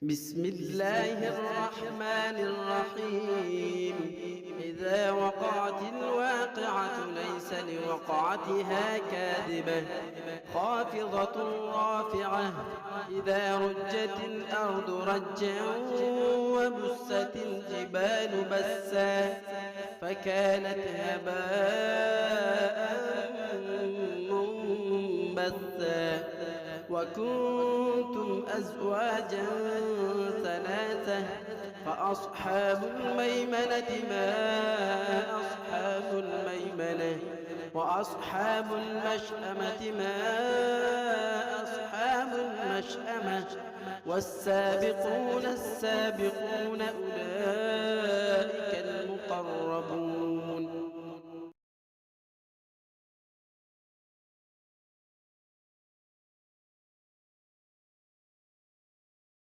بسم الله الرحمن الرحيم. إذا وقعت الواقعة ليس لوقعتها كاذبة خافضة رافعة. إذا رجت الأرض رجا وبست الجبال بسا فكانت هباء منبثا وكنتم أزواجا ثلاثة فأصحاب الميمنة ما أصحاب الميمنة وأصحاب المشأمة ما أصحاب المشأمة والسابقون السابقون أولئك المقربون